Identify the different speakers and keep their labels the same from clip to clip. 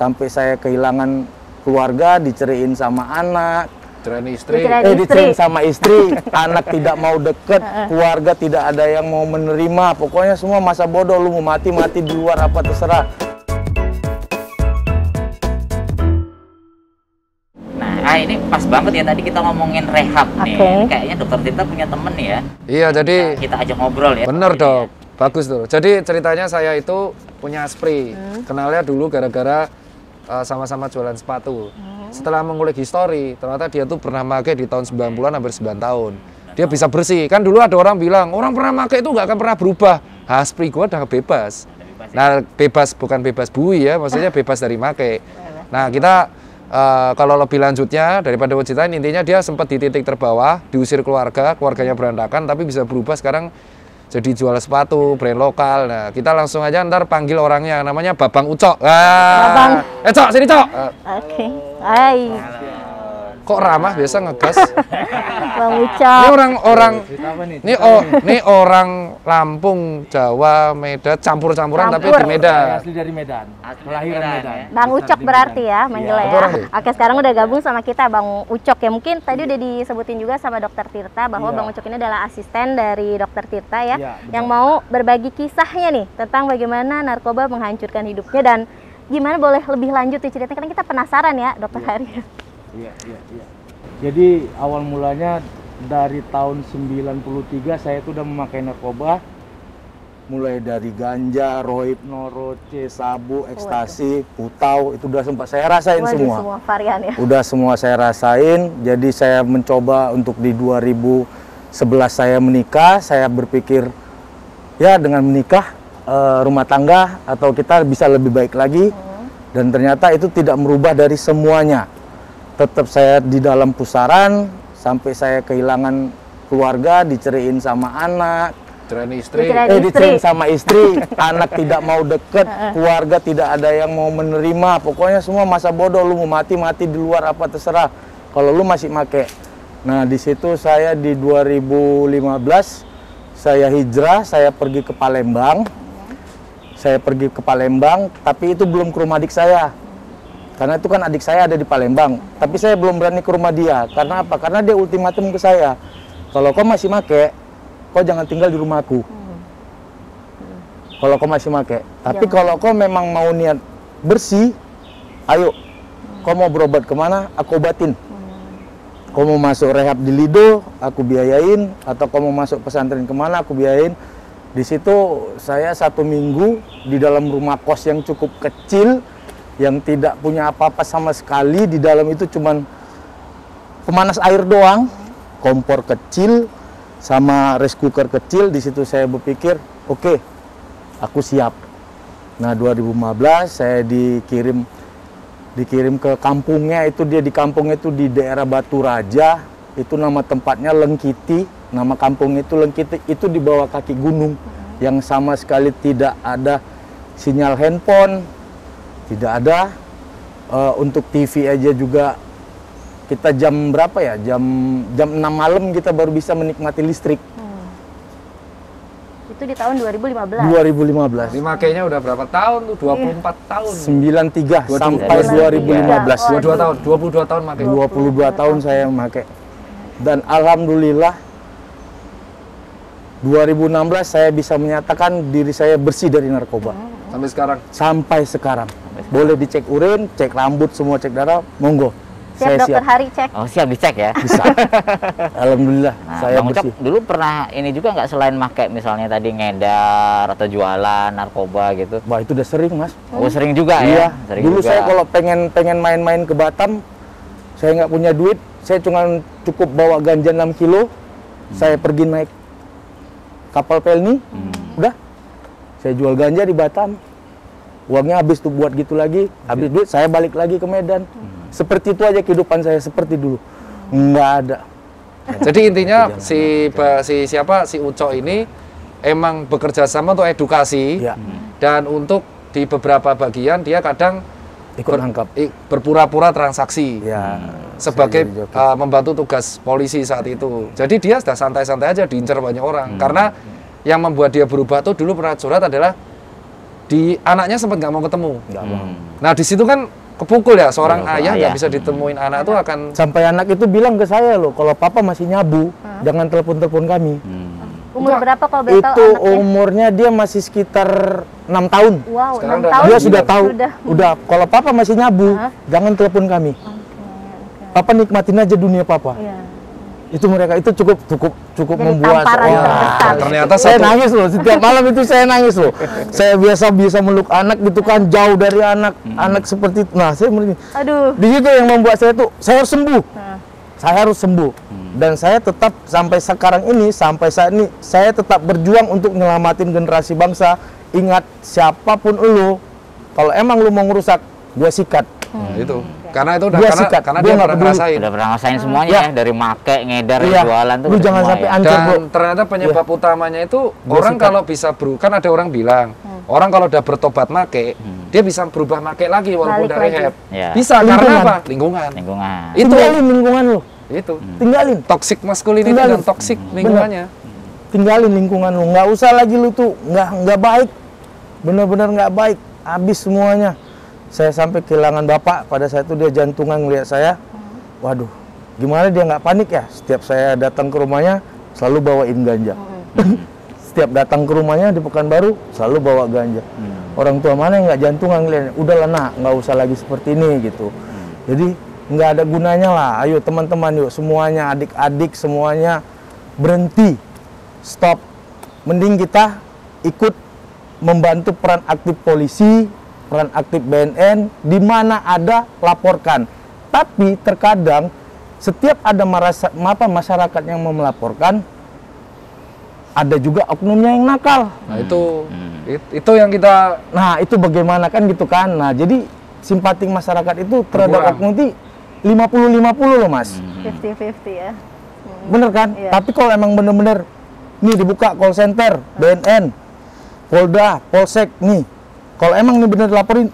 Speaker 1: sampai saya kehilangan keluarga, diceriin sama anak,
Speaker 2: Diceriin
Speaker 1: sama istri, anak tidak mau deket, keluarga tidak ada yang mau menerima, pokoknya semua masa bodoh, lu mau mati di luar apa terserah.
Speaker 3: Nah, ini pas banget ya tadi kita ngomongin rehab nih. Kayaknya Dokter Tirta punya temen nih ya.
Speaker 4: Iya, jadi
Speaker 3: kita ajak ngobrol ya.
Speaker 4: Bener dok, bagus tuh. Jadi ceritanya saya itu punya Spri. Kenalnya dulu gara-gara sama-sama jualan sepatu. Setelah mengulik histori, ternyata dia tuh pernah pakai di tahun 90-an hampir 9 tahun. Dia bisa bersih. Kan dulu ada orang bilang, orang pernah pakai itu nggak akan pernah berubah. Spri gua udah bebas. Nah, bebas bukan bebas bui ya, maksudnya bebas dari make. Nah, kita kalau lebih lanjutnya daripada ceritain, intinya dia sempat di titik terbawah, diusir keluarganya berantakan, tapi bisa berubah sekarang jadi jual sepatu, brand lokal. Nah, kita langsung aja ntar panggil orangnya, namanya Babang Ucok.
Speaker 2: Babang.
Speaker 4: Cok, sini Cok.
Speaker 2: Oke. Hai.
Speaker 4: Kok ramah, biasa ngegas.
Speaker 2: Bang Ucok.
Speaker 4: Ini orang Lampung, Jawa, Medan, campur-campuran tapi di Medan.
Speaker 1: Asli dari Medan, kelahiran Medan.
Speaker 2: Bang Ucok berarti ya manggilnya ya. Oke, sekarang udah gabung sama kita Bang Ucok ya. Mungkin tadi udah disebutin juga sama Dokter Tirta bahwa Bang Ucok ini adalah asisten dari Dokter Tirta ya, yang mau berbagi kisahnya nih tentang bagaimana narkoba menghancurkan hidupnya, dan gimana boleh lebih lanjut diceritakan karena kita penasaran ya Dokter Hari.
Speaker 1: Iya. Jadi awal mulanya dari tahun 93 saya itu udah memakai narkoba. Mulai dari ganja, rohipno, roce, sabu, ekstasi, putau, itu udah sempat saya rasain semua.
Speaker 2: Semua varian ya.
Speaker 1: Udah semua saya rasain. Jadi saya mencoba untuk di 2011 saya menikah. Saya berpikir ya dengan menikah rumah tangga atau kita bisa lebih baik lagi. Dan ternyata itu tidak merubah dari semuanya. Tetap saya di dalam pusaran sampai saya kehilangan keluarga, diceriin sama anak, diceriin sama istri, anak tidak mau deket, keluarga tidak ada yang mau menerima, pokoknya semua masa bodoh, lu mau mati di luar apa terserah, kalau lu masih make. Nah di situ saya di 2015 saya hijrah, saya pergi ke Palembang. Tapi itu belum ke rumah adik saya. Karena itu kan adik saya ada di Palembang, tapi saya belum berani ke rumah dia. Karena apa? Karena dia ultimatum ke saya, kalau kau masih make, kau jangan tinggal di rumahku. Kalau kau masih make, tapi kalau kau memang mau niat bersih, ayo, kau mau berobat kemana, aku obatin. Kau mau masuk rehab di Lido, aku biayain, atau kau mau masuk pesantren kemana, aku biayain. Di situ saya 1 minggu di dalam rumah kos yang cukup kecil, yang tidak punya apa-apa sama sekali. Di dalam itu cuman pemanas air doang, kompor kecil sama rice cooker kecil. Di situ saya berpikir, oke, aku siap. Nah 2015 saya dikirim ke kampungnya, itu dia di kampungnya itu di daerah Batu Raja, itu nama tempatnya Lengkiti, nama kampung itu Lengkiti, itu di bawah kaki gunung yang sama sekali tidak ada sinyal handphone. Tidak ada, untuk TV aja juga kita jam berapa ya, jam 6 malam kita baru bisa menikmati listrik.
Speaker 2: Itu di tahun 2015?
Speaker 1: 2015.
Speaker 4: Ini makainya udah berapa tahun tuh? 24 tahun.
Speaker 1: 93 sampai 2015.
Speaker 4: 22 tahun pakai.
Speaker 1: 22 tahun saya memakai. Dan alhamdulillah 2016 saya bisa menyatakan diri saya bersih dari narkoba. Sampai sekarang. Boleh dicek urin, cek rambut, semua cek darah, monggo.
Speaker 2: Siap Dokter Hari cek.
Speaker 3: Oh siap dicek ya?
Speaker 1: Bisa. Alhamdulillah saya
Speaker 3: Bang Ucok
Speaker 1: bersih.
Speaker 3: dulu pernah ini juga nggak, selain make misalnya tadi ngedar atau jualan narkoba gitu?
Speaker 1: Wah itu udah sering mas.
Speaker 3: Oh sering juga
Speaker 1: iya.
Speaker 3: ya? Sering
Speaker 1: dulu
Speaker 3: juga.
Speaker 1: Saya kalau pengen main-main ke Batam, saya nggak punya duit, saya cuma cukup bawa ganja 6 kilo, saya pergi naik kapal Pelni, udah. Saya jual ganja di Batam, uangnya habis tuh buat gitu lagi, habis duit saya balik lagi ke Medan. Seperti itu aja kehidupan saya, seperti dulu, nggak ada.
Speaker 4: Jadi intinya si Ucok ini emang bekerja sama untuk edukasi, dan untuk di beberapa bagian dia kadang berpura-pura transaksi sebagai membantu tugas polisi saat itu. Jadi dia sudah santai-santai aja diincar banyak orang, karena yang membuat dia berubah tuh dulu pernah curhat adalah anaknya sempat nggak mau ketemu. Nah di situ kan kepukul ya, seorang ayah nggak bisa ditemuin anak tuh akan
Speaker 1: sampai anak itu bilang ke saya loh, kalau papa masih nyabu, jangan telepon kami.
Speaker 2: Umur berapa kalau boleh tahu
Speaker 1: Itu
Speaker 2: anaknya?
Speaker 1: umurnya dia masih sekitar 6 tahun.
Speaker 2: Wow,
Speaker 4: Sekarang
Speaker 2: 6 tahun
Speaker 1: Dia sudah tahu.
Speaker 2: Sudah.
Speaker 1: Udah, kalau papa masih nyabu, jangan telepon kami. Papa nikmatin aja dunia papa.
Speaker 2: Iya.
Speaker 1: Itu mereka itu cukup
Speaker 2: Jadi
Speaker 1: membuat
Speaker 2: tamparan terbesar.
Speaker 4: ternyata
Speaker 1: saya nangis loh, setiap malam itu saya nangis loh. Saya bisa meluk anak gitu kan, jauh dari anak seperti itu. Nah, saya merinding.
Speaker 2: Aduh.
Speaker 1: Di situ yang membuat saya tuh, saya harus sembuh. Saya harus sembuh. Dan saya tetap sampai sekarang ini, sampai saat ini, saya tetap berjuang untuk nyelamatin generasi bangsa. Ingat, siapapun lu, kalau emang lu mau ngerusak, gua sikat.
Speaker 4: Nah, itu. Karena itu udah
Speaker 1: Dia
Speaker 4: karena
Speaker 1: sikat.
Speaker 4: dia
Speaker 1: Dia nggak
Speaker 4: pernah
Speaker 1: peduli.
Speaker 4: ngerasain.
Speaker 3: Udah pernah ngerasain semuanya
Speaker 1: Ya.
Speaker 3: ya, dari make, ngedar,
Speaker 1: Iya.
Speaker 3: jualan tuh
Speaker 1: Lu
Speaker 3: udah
Speaker 1: jangan
Speaker 3: semua
Speaker 1: sampai
Speaker 3: ya.
Speaker 1: hancur,
Speaker 4: Dan
Speaker 1: bro.
Speaker 4: ternyata penyebab utamanya itu orang
Speaker 1: sikat.
Speaker 4: kalau bisa kan ada orang bilang orang kalau udah bertobat make, dia bisa berubah make lagi walaupun
Speaker 2: Balik
Speaker 4: udah
Speaker 2: lagi.
Speaker 4: rehab.
Speaker 3: Ya.
Speaker 4: Bisa karena
Speaker 1: Lingkungan.
Speaker 4: apa? Lingkungan.
Speaker 3: Lingkungan.
Speaker 4: Itu
Speaker 1: Tinggalin lingkungan lu.
Speaker 4: itu.
Speaker 1: Tinggalin.
Speaker 4: Toxic masculinity
Speaker 1: Tinggalin.
Speaker 4: dan toxic lingkungannya.
Speaker 1: Tinggalin lingkungan lu. Nggak usah lagi lu tuh. Nggak baik. Bener-bener nggak baik. Habis semuanya. Saya sampai kehilangan bapak. Pada saat itu dia jantungan ngeliat saya. Waduh. Gimana dia nggak panik ya? Setiap saya datang ke rumahnya, selalu bawain ganja. Setiap datang ke rumahnya di Pekanbaru, selalu bawa ganja. Orang tua mana yang nggak jantungan ngeliatnya? Udahlah nak, nggak usah lagi seperti ini gitu. Jadi nggak ada gunanya lah. Ayo teman-teman yuk semuanya, adik-adik semuanya berhenti, stop. Mending kita ikut membantu peran aktif polisi, peran aktif BNN, di mana ada laporkan. Tapi terkadang setiap ada masyarakat yang mau melaporkan, ada juga oknumnya yang nakal.
Speaker 4: Nah, itu yang kita
Speaker 1: Nah, itu bagaimana kan gitu kan. Nah, jadi simpatik masyarakat itu terhadap
Speaker 4: Berkurang.
Speaker 1: oknum itu 50-50 loh, Mas.
Speaker 2: 50-50 ya.
Speaker 1: Bener kan?
Speaker 2: Iya.
Speaker 1: Tapi kalau emang bener-bener nih dibuka call center, BNN, Polda, Polsek nih. Kalau emang nih bener laporin,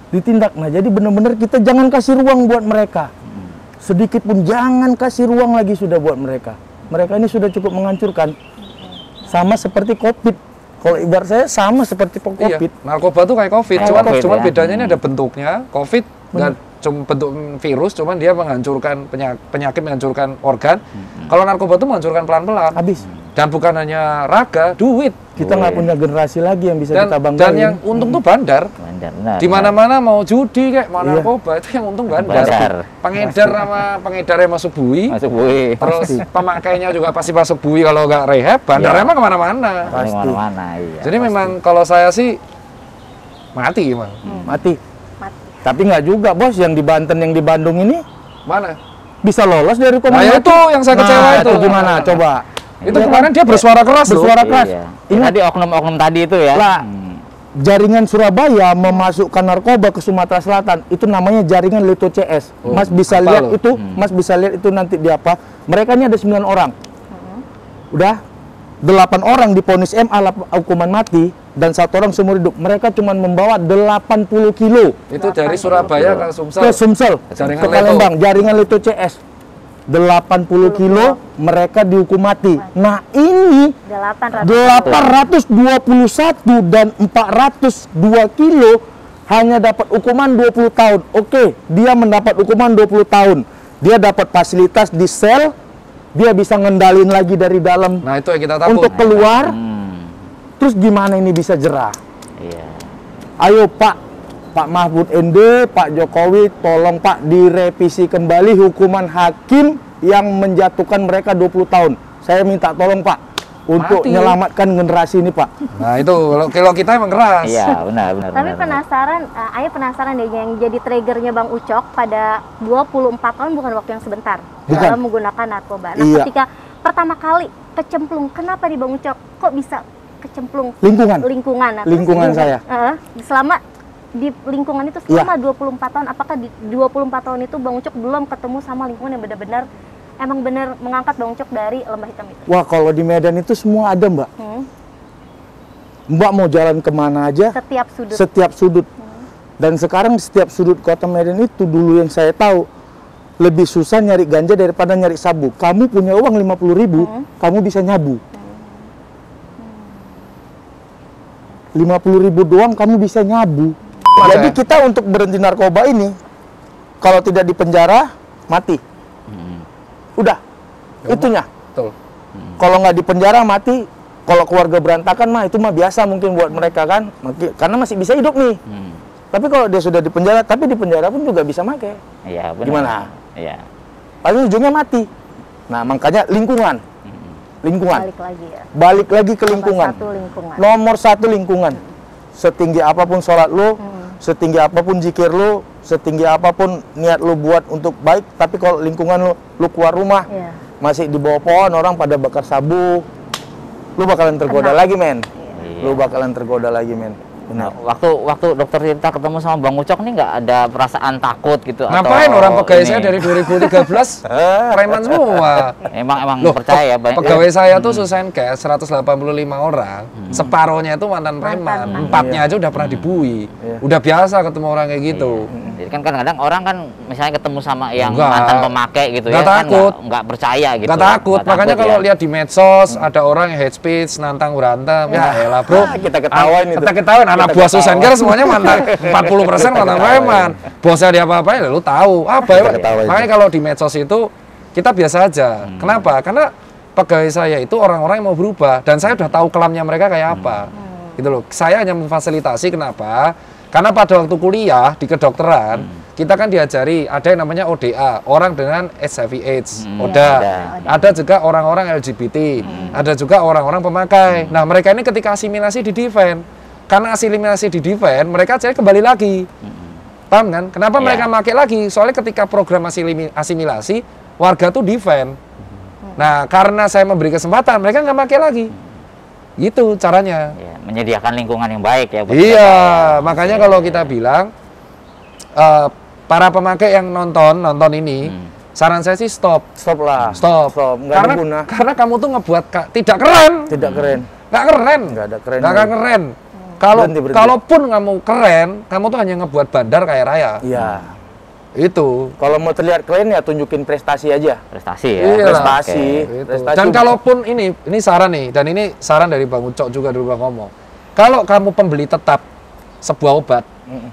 Speaker 1: ditindak. Nah, jadi bener-bener kita jangan kasih ruang buat mereka. Sedikit pun jangan kasih ruang lagi sudah buat mereka. Mereka ini sudah cukup menghancurkan. Sama seperti COVID. Kalau ibarat saya sama seperti COVID.
Speaker 4: iya, narkoba tuh kayak COVID,
Speaker 1: Kayak
Speaker 4: cuman
Speaker 3: COVID, ya.
Speaker 4: bedanya ini ada bentuknya. COVID nggak cuma bentuk virus, cuman dia menghancurkan penyakit, menghancurkan organ. Kalau narkoba tuh menghancurkan pelan-pelan.
Speaker 1: Habis.
Speaker 4: Dan bukan hanya raga, duit.
Speaker 1: Kita nggak punya generasi lagi yang bisa kita banggain.
Speaker 4: Dan yang untung tuh bandar.
Speaker 3: Benar.
Speaker 4: Di mana-mana mau judi kayak mau
Speaker 1: Iya.
Speaker 4: narkoba itu yang untung bandar.
Speaker 3: Bandar.
Speaker 4: Pengedar sama pengedarnya masuk bui.
Speaker 3: Masuk bui.
Speaker 4: Terus pemakainya juga pasti masuk bui kalau nggak rehab. Bandarnya
Speaker 3: Iya.
Speaker 4: mah kemana-mana.
Speaker 1: Pasti.
Speaker 3: Mana-mana, iya.
Speaker 4: Jadi memang kalau saya sih mati emang.
Speaker 1: Mati.
Speaker 2: Mati.
Speaker 1: Tapi nggak juga, Bos. Yang di Banten, yang di Bandung ini
Speaker 4: Mana?
Speaker 1: bisa lolos dari hukuman
Speaker 4: Nah,
Speaker 1: mati.
Speaker 4: itu yang saya kecewa
Speaker 1: Nah,
Speaker 4: itu.
Speaker 1: gimana? Coba.
Speaker 4: Itu
Speaker 1: Iya
Speaker 4: kemarin
Speaker 1: kan?
Speaker 4: dia bersuara keras loh.
Speaker 1: Bersuara keras.
Speaker 3: Iya.
Speaker 1: Ingat.
Speaker 3: Tadi oknum-oknum tadi itu ya.
Speaker 1: Lah, jaringan Surabaya memasukkan narkoba ke Sumatera Selatan. Itu namanya jaringan Lito CS.
Speaker 4: Oh,
Speaker 1: Mas bisa
Speaker 4: apa
Speaker 1: lihat
Speaker 4: loh?
Speaker 1: itu, Mas bisa lihat itu nanti di apa. Mereka ini ada 9 orang. Udah 8 orang divonis MA hukuman mati dan 1 orang seumur hidup. Mereka cuma membawa 80 kilo
Speaker 4: Itu dari Surabaya ke Sumsel.
Speaker 1: ke Sumsel,
Speaker 4: Jaringan
Speaker 1: ke
Speaker 4: Leto.
Speaker 1: Palembang, jaringan Lito CS. 80 kilo mereka dihukum mati. Nah, ini 821 dan 402 kilo hanya dapat hukuman 20 tahun. Oke, dia mendapat hukuman 20 tahun. Dia dapat fasilitas di sel, dia bisa ngendalin lagi dari dalam
Speaker 4: Nah, itu yang kita takut.
Speaker 1: untuk keluar. Terus gimana ini bisa jerah?
Speaker 3: Iya.
Speaker 1: Ayo Pak Mahfud ND, Pak Jokowi, tolong Pak direvisi kembali hukuman hakim yang menjatuhkan mereka 20 tahun. Saya minta tolong Pak untuk
Speaker 4: Mati.
Speaker 1: menyelamatkan generasi ini Pak.
Speaker 4: Nah, itu kalau kita emang keras.
Speaker 3: Iya, benar.
Speaker 2: Tapi penasaran, Ayah penasaran deh yang jadi triggernya Bang Ucok pada 24 tahun bukan waktu yang sebentar
Speaker 1: Bukan.
Speaker 2: dalam menggunakan narkoba. Nah,
Speaker 1: Iya.
Speaker 2: ketika pertama kali kecemplung, kenapa di Bang Ucok kok bisa kecemplung
Speaker 1: Lingkungan.
Speaker 2: Nah, terus
Speaker 1: Lingkungan saya.
Speaker 2: selama di lingkungan itu selama 24 tahun, apakah di 24 tahun itu Bang Ucok belum ketemu sama lingkungan yang benar-benar emang benar mengangkat Bang Ucok dari lembah hitam itu?
Speaker 1: Wah, kalau di Medan itu semua ada Mbak. Mbak mau jalan kemana aja,
Speaker 2: Setiap sudut.
Speaker 1: setiap sudut. Dan sekarang setiap sudut kota Medan itu dulu yang saya tahu lebih susah nyari ganja daripada nyari sabu. Kamu punya uang 50.000, kamu bisa nyabu. 50.000 doang kamu bisa nyabu. Jadi kita untuk berhenti narkoba ini, kalau tidak dipenjara, mati. Udah, itunya.
Speaker 4: Betul.
Speaker 1: Kalau nggak dipenjara, mati. Kalau keluarga berantakan mah, itu mah biasa mungkin buat mereka kan. Karena masih bisa hidup nih. Tapi kalau dia sudah dipenjara, tapi di penjara pun juga bisa make.
Speaker 3: Iya, benar.
Speaker 1: Gimana?
Speaker 3: Iya.
Speaker 1: Paling ujungnya mati. Nah, makanya lingkungan. Balik lagi ke lingkungan. Nomor satu lingkungan. Setinggi apapun sholat lu, setinggi apapun zikir lu, setinggi apapun niat lu buat untuk baik, tapi kalau lingkungan lu keluar rumah, masih di bawah pohon, orang pada bakar sabu, lu bakalan tergoda lagi, men. Lu bakalan tergoda lagi, men.
Speaker 3: Nah, waktu dokter Tirta ketemu sama Bang Ucok nih nggak ada perasaan takut gitu?
Speaker 4: Ngapain
Speaker 3: atau
Speaker 4: orang pegawai
Speaker 3: ini?
Speaker 4: saya dari 2013 preman semua.
Speaker 3: Emang
Speaker 4: Loh,
Speaker 3: percaya ya banyak.
Speaker 4: Pegawai saya tuh Susenkes 185 orang, separohnya itu mantan preman, 4-nya aja udah pernah dibui. Udah biasa ketemu orang kayak gitu.
Speaker 3: Jadi kan kadang-kadang orang kan misalnya ketemu sama yang
Speaker 4: Enggak.
Speaker 3: mantan pemakai gitu
Speaker 4: Nggak
Speaker 3: ya,
Speaker 4: takut.
Speaker 3: kan nggak percaya gitu.
Speaker 4: Nggak takut,
Speaker 3: Nggak
Speaker 4: makanya
Speaker 3: takut
Speaker 4: kalau
Speaker 3: ya.
Speaker 4: lihat di medsos ada orang yang hate speech, nantang berantem, ya elah bro.
Speaker 1: Kita ketawain itu.
Speaker 4: Kita ketawain, anak
Speaker 1: Kita
Speaker 4: buah
Speaker 1: ketawain.
Speaker 4: Susenkes semuanya mantan 40% mantan preman. Bosnya dia apa-apain, lu tahu. Apa ya?
Speaker 1: ketawain.
Speaker 4: Makanya kalau di medsos itu kita biasa aja. Kenapa? Karena pegawai saya itu orang-orang yang mau berubah dan saya udah tahu kelamnya mereka kayak apa. Gitu loh. Saya hanya memfasilitasi. Kenapa? Karena pada waktu kuliah di kedokteran, kita kan diajari ada yang namanya ODA, orang dengan HIV/AIDS, ODA. Ada juga orang-orang LGBT, ada juga orang-orang pemakai. Nah, mereka ini ketika asimilasi di defend, karena asimilasi di defend, mereka jadi kembali lagi. Paham kan? Kenapa mereka pakai lagi? Soalnya ketika program asimilasi, warga tuh defend. Nah, karena saya memberi kesempatan, mereka nggak pakai lagi. Gitu caranya.
Speaker 3: Ya, menyediakan lingkungan yang baik ya. buat
Speaker 4: Iya,
Speaker 3: mereka ya.
Speaker 4: makanya kalau kita bilang para pemakai yang nonton ini, saran saya sih stop.
Speaker 1: Stop lah.
Speaker 4: Stop.
Speaker 1: Nggak ada guna.
Speaker 4: Karena kamu tuh ngebuat tidak keren.
Speaker 1: Tidak keren.
Speaker 4: Nggak keren.
Speaker 1: Nggak ada keren.
Speaker 4: Nggak keren.
Speaker 1: Berhenti.
Speaker 4: Kalaupun kamu keren, kamu tuh hanya ngebuat bandar kayak raya.
Speaker 1: Iya.
Speaker 4: Itu.
Speaker 1: Kalau mau terlihat keren ya tunjukin prestasi aja.
Speaker 3: Prestasi ya.
Speaker 4: Iya.
Speaker 1: Prestasi.
Speaker 4: Gitu.
Speaker 1: Prestasi.
Speaker 4: Dan kalaupun ini saran nih, dan ini saran dari Bang Ucok juga dulu Bang ngomong. Kalau kamu pembeli tetap sebuah obat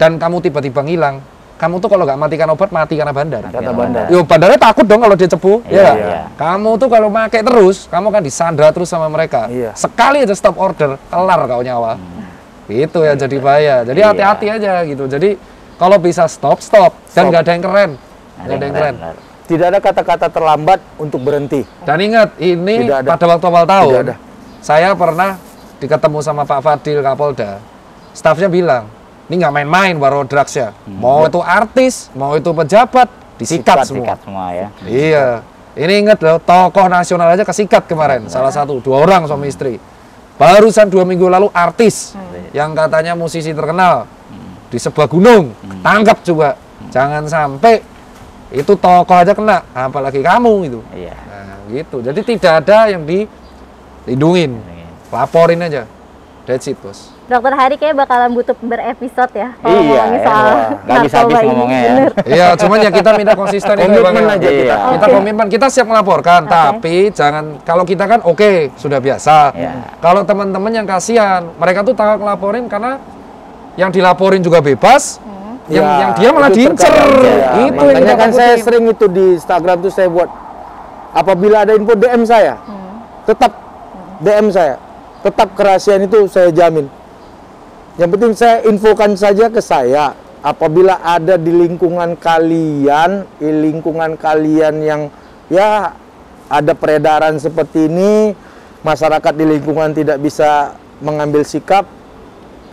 Speaker 4: dan kamu tiba-tiba ngilang, kamu tuh kalau nggak matikan obat mati karena bandar.
Speaker 1: Kata bandar.
Speaker 4: Yo, bandarnya takut dong kalau dia cepu.
Speaker 3: Iya,
Speaker 4: Ya.
Speaker 3: iya.
Speaker 4: Kamu tuh kalau pakai terus, kamu kan disandra terus sama mereka.
Speaker 1: Iya.
Speaker 4: Sekali aja stop order, kelar kau nyawa. Itu ya jadi bahaya. Jadi hati-hati aja gitu. Jadi kalau bisa stop dan nggak ada yang keren. Nggak ada yang keren.
Speaker 1: Tidak ada kata-kata terlambat untuk berhenti.
Speaker 4: Dan ingat, ini
Speaker 1: Tidak ada.
Speaker 4: pada waktu awal tahun,
Speaker 1: Tidak ada.
Speaker 4: saya pernah diketemu sama Pak Fadil Kapolda. Stafnya bilang, ini nggak main-main baru drugs ya. Mau itu artis, mau itu pejabat, disikat semua.
Speaker 3: Sikat semua ya.
Speaker 4: Iya. Ini ingat loh, tokoh nasional aja kesikat kemarin. Salah satu, 2 orang suami istri. Barusan 2 minggu lalu artis yang katanya musisi terkenal di sebuah gunung, tangkap juga. Jangan sampai itu tokoh aja kena, apalagi kamu itu.
Speaker 3: Iya.
Speaker 4: Nah, gitu. Jadi tidak ada yang dilindungin. Laporin aja. That's it, Bos.
Speaker 2: Dokter Hari kayaknya bakalan butuh berepisode ya kalau
Speaker 1: Iya,
Speaker 2: ngomongin soal
Speaker 3: nggak bisa habis
Speaker 2: narkoba ini.
Speaker 3: ngomongnya ya.
Speaker 2: Bener.
Speaker 4: Iya, cuman ya kita minta konsisten itu ya, Bang.
Speaker 1: Komitmen
Speaker 4: ya.
Speaker 1: aja kita.
Speaker 4: Kita komitmen, kita siap melaporkan, tapi jangan kalau kita kan oke, sudah biasa.
Speaker 3: Iya.
Speaker 4: Kalau teman-teman yang kasihan, mereka tuh takut ngelaporin karena yang dilaporin juga bebas, yang dia malah
Speaker 1: itu
Speaker 4: diincer.
Speaker 1: terkadang, ya.
Speaker 4: Itu yang
Speaker 1: Makanya
Speaker 4: kita
Speaker 1: kan saya
Speaker 4: takutin.
Speaker 1: sering itu di Instagram tuh saya buat apabila ada info DM saya, tetap DM saya, tetap kerahasiaan itu saya jamin. Yang penting saya infokan saja ke saya. Apabila ada di lingkungan kalian, yang ya ada peredaran seperti ini, masyarakat di lingkungan tidak bisa mengambil sikap,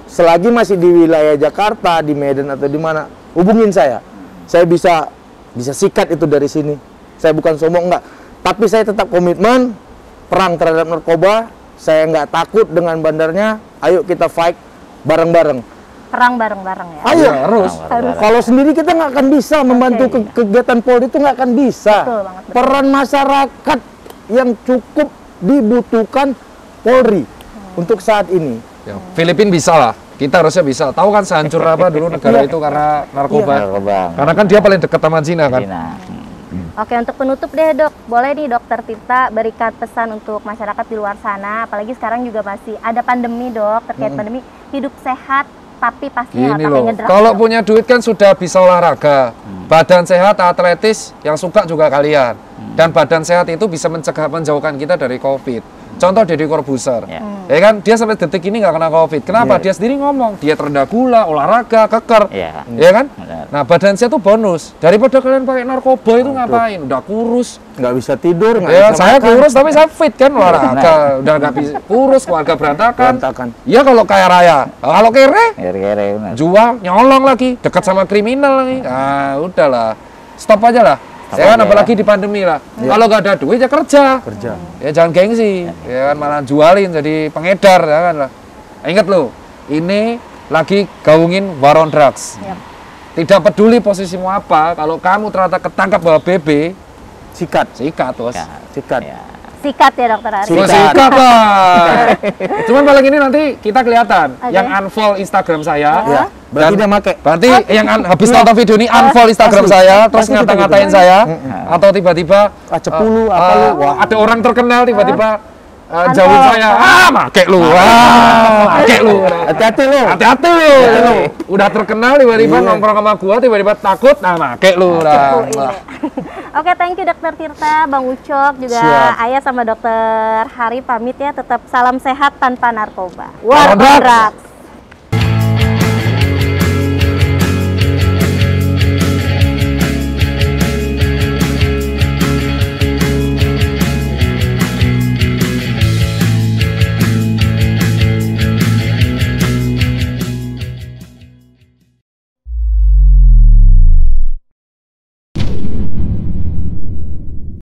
Speaker 1: selagi masih di wilayah Jakarta, di Medan atau di mana, hubungin saya. Saya bisa sikat itu dari sini. Saya bukan sombong, enggak. Tapi saya tetap komitmen perang terhadap narkoba. Saya nggak takut dengan bandarnya. Ayo kita fight bareng-bareng.
Speaker 2: Perang bareng-bareng ya.
Speaker 1: Ayo,
Speaker 4: harus.
Speaker 1: Kalau sendiri kita nggak akan bisa membantu kegiatan Polri itu nggak akan bisa.
Speaker 2: Betul banget, betul.
Speaker 1: Peran masyarakat yang cukup dibutuhkan Polri untuk saat ini.
Speaker 4: Ya, Filipina bisa lah. Kita harusnya bisa. Tahu kan sehancur apa dulu negara itu karena narkoba.
Speaker 3: Narkoba.
Speaker 4: Karena kan dia paling dekat sama Cina kan.
Speaker 3: Cina.
Speaker 2: Oke, untuk penutup deh dok, boleh nih dokter Tirta berikan pesan untuk masyarakat di luar sana, apalagi sekarang juga masih ada pandemi dok, terkait pandemi, hidup sehat tapi pastinya
Speaker 4: Ini
Speaker 2: nggak
Speaker 4: loh,
Speaker 2: pakai ngedrug.
Speaker 4: kalau punya duit kan sudah bisa olahraga, badan sehat, atletis, yang suka juga kalian. Dan badan sehat itu bisa menjauhkan kita dari COVID. Contoh Deddy Corbuzier, ya kan, dia sampai detik ini nggak kena COVID. Kenapa? Dia sendiri ngomong, dia rendah gula, olahraga, keker, ya kan? Nah, badan sehat itu bonus. Daripada kalian pakai narkoba itu ngapain? Udah kurus,
Speaker 1: nggak bisa tidur, nggak
Speaker 4: ya
Speaker 1: bisa
Speaker 4: saya
Speaker 1: makan.
Speaker 4: kurus tapi saya fit kan olahraga, udah nggak bisa kurus, keluarga berantakan. Iya kalau kaya raya, kalau kere, jual, nyolong lagi, dekat sama kriminal lagi. Nah, udahlah, stop aja lah. Ya kan, apalagi di pandemi lah. Kalau nggak ada duit ya kerja. Ya jangan gengsi, ya kan, malah jualin jadi pengedar, ya kan lah. Ingat loh, ini lagi gaungin war on drugs. Tidak peduli posisimu apa, kalau kamu ternyata ketangkap bawa BB, sikat bos.
Speaker 2: Sikat ya dokter Ari.
Speaker 4: Sikat lah. Cuman paling ini nanti kita kelihatan yang unfollow Instagram saya.
Speaker 1: Berarti dia make.
Speaker 4: Berarti yang habis nonton video ini unfollow Instagram saya, terus ngata-ngatain saya, atau tiba-tiba
Speaker 1: cepulu apa lu?
Speaker 4: Ada orang terkenal tiba-tiba jauhin saya. Make lu. Make lu.
Speaker 1: Hati-hati lu.
Speaker 4: Hati-hati lu. Udah terkenal tiba-tiba nongkrong sama gua, tiba-tiba takut, make lu lah.
Speaker 2: Oke, thank you Dokter Tirta, Bang Ucok, juga Ayah sama Dokter Hari pamit ya. Tetap salam sehat tanpa narkoba. War on drugs.